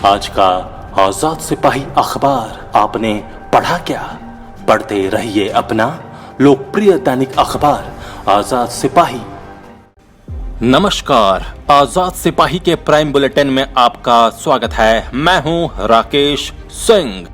आज का आजाद सिपाही अखबार आपने पढ़ा क्या? पढ़ते रहिए अपना लोकप्रिय दैनिक अखबार आजाद सिपाही। नमस्कार, आजाद सिपाही के प्राइम बुलेटिन में आपका स्वागत है। मैं हूं राकेश सिंह।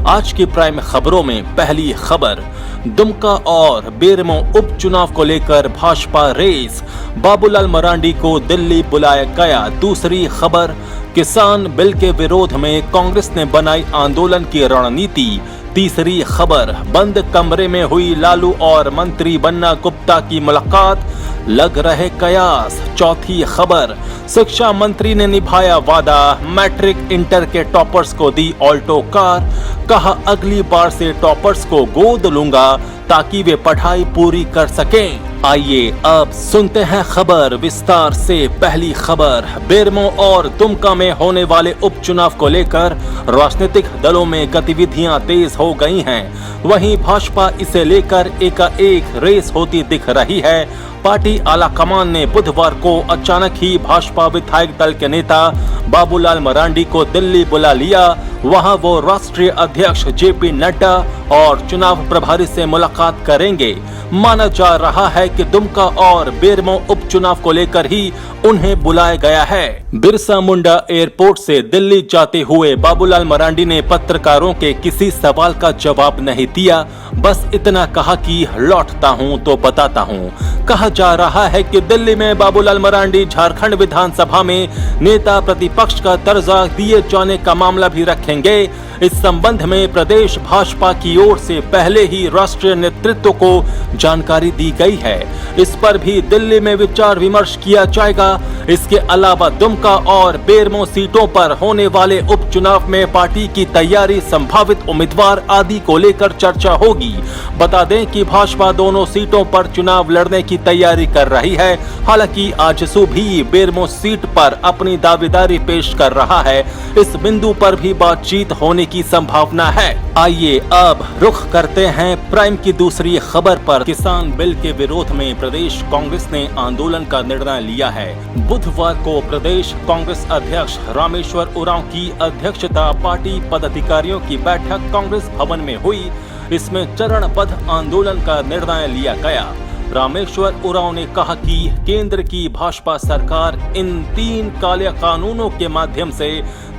आज की प्राइम खबरों में पहली खबर, दुमका और बेरमो उपचुनाव को लेकर भाजपा रेस, बाबूलाल मरांडी को दिल्ली बुलाया गया। दूसरी खबर, किसान बिल के विरोध में कांग्रेस ने बनाई आंदोलन की रणनीति। तीसरी खबर, बंद कमरे में हुई लालू और मंत्री बन्ना गुप्ता की मुलाकात, लग रहे कयास। चौथी खबर, शिक्षा मंत्री ने निभाया वादा, मैट्रिक इंटर के टॉपर्स को दी ऑल्टो कार, कहा अगली बार से टॉपर्स को गोद लूंगा ताकि वे पढ़ाई पूरी कर सकें। आइए अब सुनते हैं खबर विस्तार से। पहली खबर, बेरमो और दुमका में होने वाले उपचुनाव को लेकर राजनीतिक दलों में गतिविधियां तेज हो गई हैं। वहीं भाजपा इसे लेकर एकाएक रेस होती दिख रही है। पार्टी आलाकमान ने बुधवार को अचानक ही भाजपा विधायक दल के नेता बाबूलाल मरांडी को दिल्ली बुला लिया। वहां वो राष्ट्रीय अध्यक्ष जेपी नड्डा और चुनाव प्रभारी से मुलाकात करेंगे। माना जा रहा है कि दुमका और बेरमो उपचुनाव को लेकर ही उन्हें बुलाया गया है। बिरसा मुंडा एयरपोर्ट से दिल्ली जाते हुए बाबूलाल मरांडी ने पत्रकारों के किसी सवाल का जवाब नहीं दिया, बस इतना कहा कि लौटता हूं तो बताता हूं। कहा जा रहा है कि दिल्ली में बाबूलाल मरांडी झारखंड विधानसभा में नेता प्रतिपक्ष का दर्जा दिए जाने का मामला भी रखेंगे। इस संबंध में प्रदेश भाजपा की ओर से पहले ही राष्ट्रीय नेतृत्व को जानकारी दी गई है। इस पर भी दिल्ली में विचार विमर्श किया जाएगा। इसके अलावा दुमका और बेरमो सीटों पर होने वाले उपचुनाव में पार्टी की तैयारी, संभावित उम्मीदवार आदि को लेकर चर्चा होगी। बता दें कि भाजपा दोनों सीटों पर चुनाव लड़ने की तैयारी कर रही है। हालांकि आजसू भी बेरमो सीट पर अपनी दावेदारी पेश कर रहा है। इस बिंदु पर भी बातचीत होने की संभावना है। आइए अब रुख करते हैं प्राइम की दूसरी खबर पर। किसान बिल के विरोध में प्रदेश कांग्रेस ने आंदोलन का निर्णय लिया है। बुधवार को प्रदेश कांग्रेस अध्यक्ष रामेश्वर उरांव की अध्यक्षता पार्टी पदाधिकारियों की बैठक कांग्रेस भवन में हुई। इसमें चरणबद्ध आंदोलन का निर्णय लिया गया। रामेश्वर उरांव ने कहा कि केंद्र की भाजपा सरकार इन 3 काले कानूनों के माध्यम से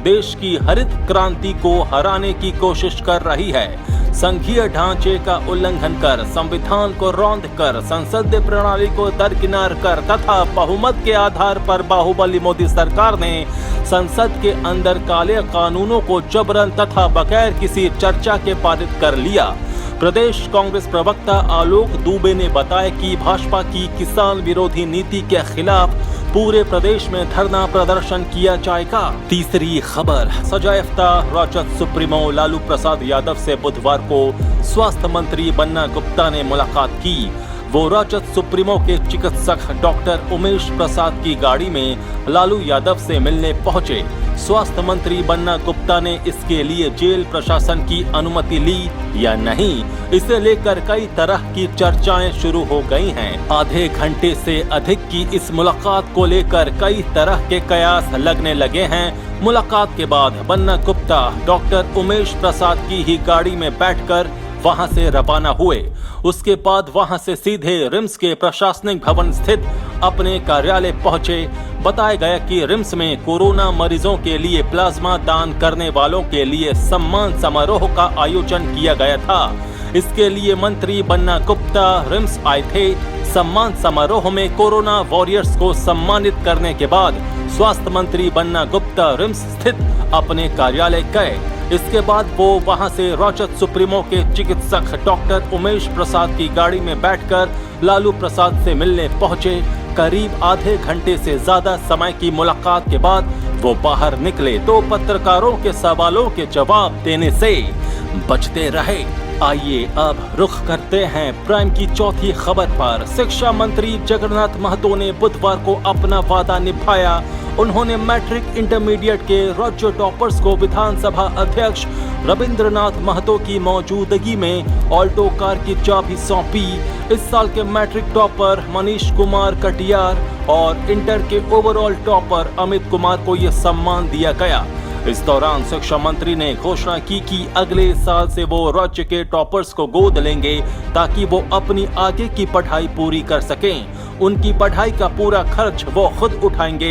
देश की हरित क्रांति को हराने की कोशिश कर रही है। संघीय ढांचे का उल्लंघन कर, संविधान को रौंद कर, संसदीय प्रणाली को दरकिनार कर तथा बहुमत के आधार पर बाहुबली मोदी सरकार ने संसद के अंदर काले कानूनों को जबरन तथा बगैर किसी चर्चा के पारित कर लिया। प्रदेश कांग्रेस प्रवक्ता आलोक दुबे ने बताया कि भाजपा की किसान विरोधी नीति के खिलाफ पूरे प्रदेश में धरना प्रदर्शन किया जाएगा। तीसरी खबर, सजायाफ्ता राजद सुप्रीमो लालू प्रसाद यादव से बुधवार को स्वास्थ्य मंत्री बन्ना गुप्ता ने मुलाकात की। वो राजद सुप्रीमो के चिकित्सक डॉक्टर उमेश प्रसाद की गाड़ी में लालू यादव से मिलने पहुंचे। स्वास्थ्य मंत्री बन्ना गुप्ता ने इसके लिए जेल प्रशासन की अनुमति ली या नहीं, इसे लेकर कई तरह की चर्चाएं शुरू हो गई हैं। आधे घंटे से अधिक की इस मुलाकात को लेकर कई तरह के कयास लगने लगे हैं। मुलाकात के बाद बन्ना गुप्ता डॉक्टर उमेश प्रसाद की ही गाड़ी में बैठकर वहां से रवाना हुए। उसके बाद वहां से सीधे रिम्स के प्रशासनिक भवन स्थित अपने कार्यालय पहुंचे। बताया गया कि रिम्स में कोरोना मरीजों के लिए प्लाज्मा दान करने वालों के लिए सम्मान समारोह का आयोजन किया गया था। इसके लिए मंत्री बन्ना गुप्ता रिम्स आए थे। सम्मान समारोह में कोरोना वॉरियर्स को सम्मानित करने के बाद स्वास्थ्य मंत्री बन्ना गुप्ता रिम्स स्थित अपने कार्यालय गए। इसके बाद वो वहां से राजद सुप्रीमो के चिकित्सक डॉक्टर उमेश प्रसाद की गाड़ी में बैठकर लालू प्रसाद से मिलने पहुंचे। करीब आधे घंटे से ज्यादा समय की मुलाकात के बाद वो बाहर निकले तो पत्रकारों के सवालों के जवाब देने से बचते रहे। आइए अब रुख करते हैं प्राइम की चौथी खबर पर। शिक्षा मंत्री जगन्नाथ महतो ने बुधवार को अपना वादा निभाया। उन्होंने मैट्रिक इंटरमीडिएट के राज्य टॉपर्स को विधानसभा अध्यक्ष रविंद्रनाथ महतो की मौजूदगी में ऑल्टो कार की चाबी सौंपी। इस साल के मैट्रिक टॉपर मनीष कुमार कटियार और इंटर के ओवरऑल टॉपर अमित कुमार को यह सम्मान दिया गया। इस दौरान शिक्षा मंत्री ने घोषणा की कि अगले साल से वो राज्य के टॉपर्स को गोद लेंगे ताकि वो अपनी आगे की पढ़ाई पूरी कर सकें। उनकी पढ़ाई का पूरा खर्च वो खुद उठाएंगे।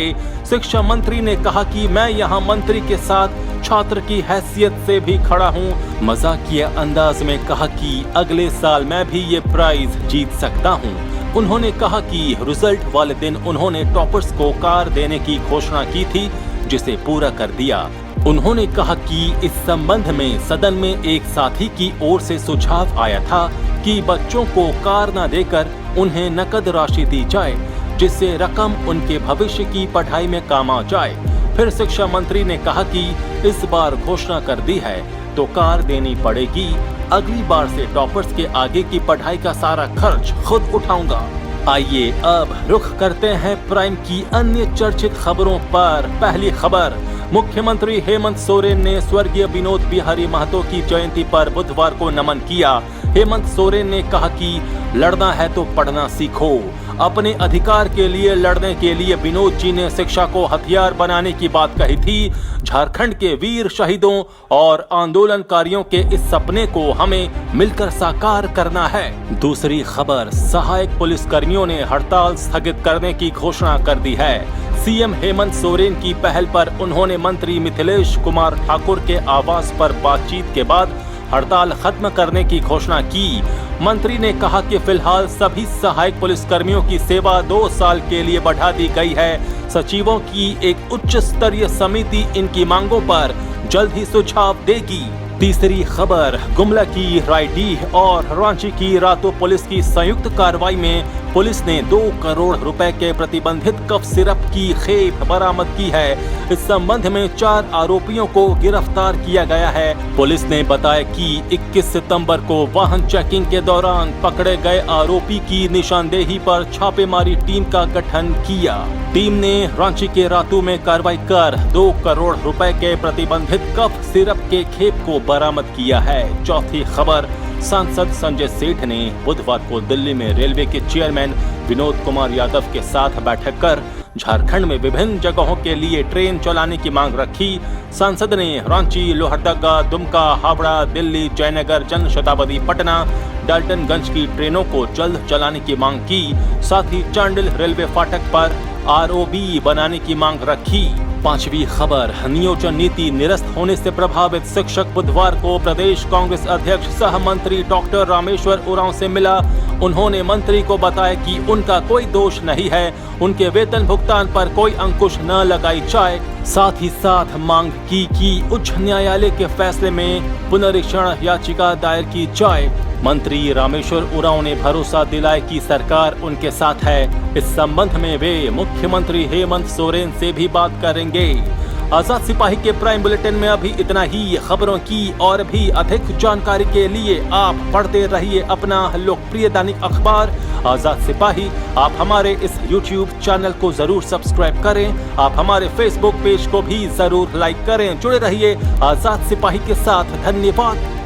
शिक्षा मंत्री ने कहा कि मैं यहाँ मंत्री के साथ छात्र की हैसियत से भी खड़ा हूँ। मजाकिया अंदाज में कहा कि अगले साल मैं भी ये प्राइज जीत सकता हूँ। उन्होंने कहा कि रिजल्ट वाले दिन उन्होंने टॉपर्स को कार देने की घोषणा की थी, जिसे पूरा कर दिया। उन्होंने कहा कि इस संबंध में सदन में एक साथी की ओर से सुझाव आया था कि बच्चों को कार न देकर उन्हें नकद राशि दी जाए, जिससे रकम उनके भविष्य की पढ़ाई में काम आ जाए। फिर शिक्षा मंत्री ने कहा कि इस बार घोषणा कर दी है तो कार देनी पड़ेगी। अगली बार से टॉपर्स के आगे की पढ़ाई का सारा खर्च खुद उठाऊंगा। आइए अब रुख करते हैं प्राइम की अन्य चर्चित खबरों पर। पहली खबर, मुख्यमंत्री हेमंत सोरेन ने स्वर्गीय विनोद बिहारी महतो की जयंती पर बुधवार को नमन किया। हेमंत सोरेन ने कहा कि लड़ना है तो पढ़ना सीखो। अपने अधिकार के लिए लड़ने के लिए विनोद जी ने शिक्षा को हथियार बनाने की बात कही थी। झारखंड के वीर शहीदों और आंदोलनकारियों के इस सपने को हमें मिलकर साकार करना है। दूसरी खबर, सहायक पुलिसकर्मियों ने हड़ताल स्थगित करने की घोषणा कर दी है। सीएम हेमंत सोरेन की पहल पर उन्होंने मंत्री मिथिलेश कुमार ठाकुर के आवास पर बातचीत के बाद हड़ताल खत्म करने की घोषणा की। मंत्री ने कहा कि फिलहाल सभी सहायक पुलिसकर्मियों की सेवा 2 साल के लिए बढ़ा दी गई है। सचिवों की एक उच्च स्तरीय समिति इनकी मांगों पर जल्द ही सुझाव देगी। तीसरी खबर, गुमला की रायडीह और रांची की रातों पुलिस की संयुक्त कार्रवाई में पुलिस ने 2 करोड़ रुपए के प्रतिबंधित कफ सिरप की खेप बरामद की है। इस संबंध में 4 आरोपियों को गिरफ्तार किया गया है। पुलिस ने बताया कि 21 सितंबर को वाहन चेकिंग के दौरान पकड़े गए आरोपी की निशानदेही पर छापेमारी टीम का गठन किया। टीम ने रांची के रातू में कार्रवाई कर 2 करोड़ रुपए के प्रतिबंधित कफ सिरप के खेप को बरामद किया है। चौथी खबर, सांसद संजय सेठ ने बुधवार को दिल्ली में रेलवे के चेयरमैन विनोद कुमार यादव के साथ बैठक कर झारखंड में विभिन्न जगहों के लिए ट्रेन चलाने की मांग रखी। सांसद ने रांची, लोहरदगा, दुमका, हावड़ा, दिल्ली, जयनगर, जन शताब्दी, पटना, डाल्टनगंज की ट्रेनों को जल्द चलाने की मांग की। साथ ही चांडिल रेलवे फाटक पर आरओबी बनाने की मांग रखी। पांचवी खबर, नियोजन नीति निरस्त होने से प्रभावित शिक्षक बुधवार को प्रदेश कांग्रेस अध्यक्ष सह मंत्री डॉक्टर रामेश्वर उरांव से मिला। उन्होंने मंत्री को बताया कि उनका कोई दोष नहीं है, उनके वेतन भुगतान पर कोई अंकुश न लगाई जाए। साथ ही साथ मांग की कि उच्च न्यायालय के फैसले में पुनरीक्षण याचिका दायर की जाए। मंत्री रामेश्वर उरांव ने भरोसा दिलाया कि सरकार उनके साथ है। इस संबंध में वे मुख्यमंत्री हेमंत सोरेन से भी बात करेंगे। आजाद सिपाही के प्राइम बुलेटिन में अभी इतना ही। खबरों की और भी अधिक जानकारी के लिए आप पढ़ते रहिए अपना लोकप्रिय दैनिक अखबार आजाद सिपाही। आप हमारे इस YouTube चैनल को जरूर सब्सक्राइब करें। आप हमारे Facebook पेज को भी जरूर लाइक करें। जुड़े रहिए आजाद सिपाही के साथ। धन्यवाद।